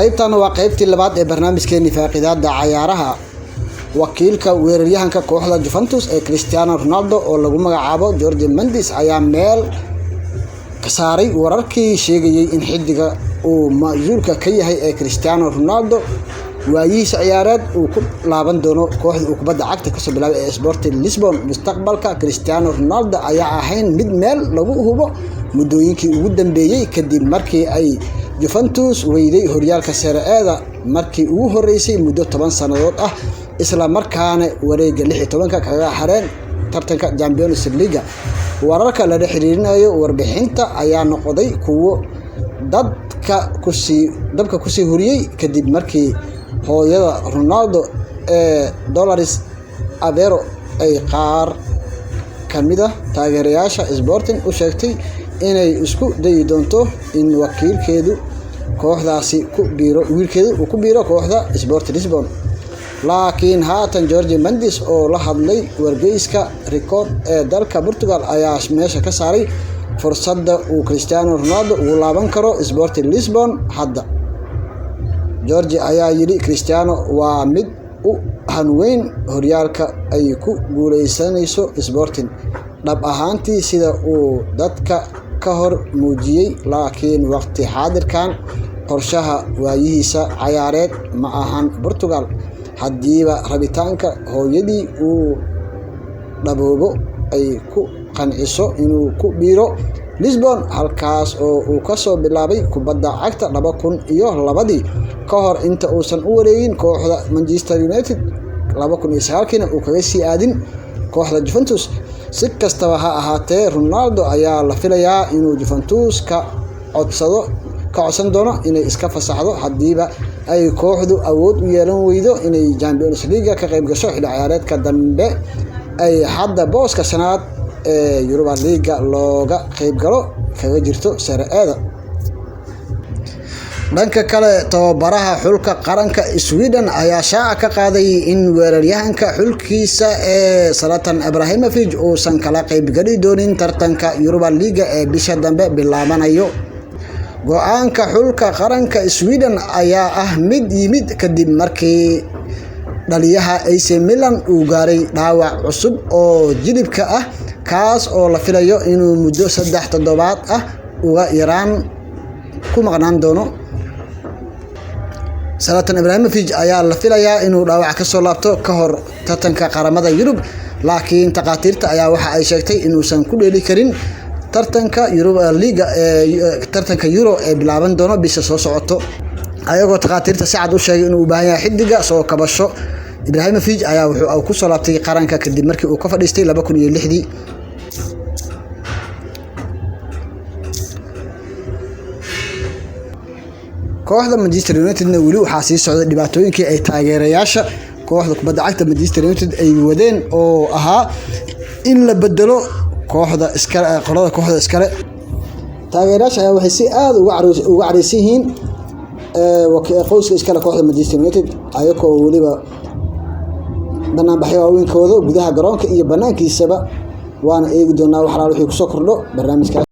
qaybtan waa qaybtii labaad ee barnaamijkeeni faaqidaada cayaaraha. wakiilka weeraryahanka kooxda Juventus ee Cristiano Ronaldo oo lagu magacaabo Jorge Mendes ayaa meel ka saaray wararkii sheegayay in xidiga uu masuulka ka yahay ee Cristiano Ronaldo waayihiisa ciyaareed uu ku laaban doono kooxda uu kubadda cagta kasoo bilaabay ee Sporting Lisbon. mustaqbalka Cristiano Ronaldo ayaa ahayn mid meel lagu hubo muddooyinkii ugu dambeeyay kadib markii ay Juventus weyday horyaalka Serie A markii ugu horeysay muddo 10 sanadood ah, isla markaana wareegga 16 kaga hareen tartanka Champions League. wararka la xiriirinayo warbixinta ayaa noqday kuwo dabka ku sii huriyay kadib markii hooyada Ronaldo ee Dolores Aveiro ay qaar kamida taageerayaasha Sporting u sheegtay inay isku dayi doonto in wakiilkeedu kooxdaasi ku biiro kooxda Sporting Lisbon. laakiin haatan Jorge Mendes oo la hadlay wargeyska Record ee dalka Portugal ayaa meesha ka saaray fursadda uu Cristiano Ronaldo ugu laaban karo Sporting Lisbon hadda. Jorge ayaa yiri Cristiano waa mid u hanweyn horyaalka ay ku guuleysanayso Sporting dhab ahaantii sida uu dadka ka hor muujiyay, laakiin waqti xaadirkan qorshaha waayihiisa ciyaareed ma ahan Portugal. haddiiba rabitaanka hooyadii uu dhaboobo ay ku qanciso inuu ku biiro Lisbon, halkaas oo uu ka soo bilaabay kubadda cagta 2002 ka hor inta uusan u wareegin kooxda Manchester United 2009 uu kaga sii aadin kooxda Juventus. si kastaba ha ahaatee, Ronaldo ayaa la filayaa inuu Juventus ka codsan doono inay iska fasaxdo haddiiba ay kooxdu awood u yeelan weydo inay Champions League ka qayb gasho xilli ciyaareedka dambe ay hadda booska shanaad ee Europa League looga qayb galo kaga jirto Serie A. dhanka kale, tababaraha xulka qaranka Sweden ayaa shaaca ka qaaday in weeraryahanka xulkiisa ee Zlatan Ibrahimovic uusan kala qayb gali doonin tartanka Europa League ee bisha dambe bilaabanayo. go'aanka xulka qaranka Sweden ayaa ah mid yimid kadib markii dhaliyaha AC Milan uu gaaray dhaawac cusub oo jilibka ah, kaas oo la filayo inuu muddo 3 toddobaad ah uga yaraan ku maqnaan doono. Zlatan Ibrahimovic ayaa la filayaa inuu dhaawac ka soo laabto ka hor tartanka qaramada Yurub, laakiin takhaatiirta ayaa waxa ay sheegtay inuusan ku dheeli karin tartanka Europa League tartanka Euro ee bilaaban doono bisha soo socoto. ayagoo takhaatiirta si cad u sheegay inuu u baahan yahay xidiga soo kabasho. Ibrahimovic ayaa wuxuu ku soo laabtay qaranka kadib markii uu ka fadhiistay 2006. kooxda Manchester United weli waxaa sii socda dhibaatooyinkii ay taageerayaasha kooxda kubadda cagta Manchester United ay wadeen oo ahaa in la bedelo kooxda iskale. taageerayaasha ayaa waxay si aad uga careysan yihiin qoyska iskale kooxda Manchester United, ayagoo weliba banaanbaxyo waaweyn ka wado gudaha garoonka iyo banaankiisaba. waana eegi doonaa wax wixii ku soo kordho barnaamijka.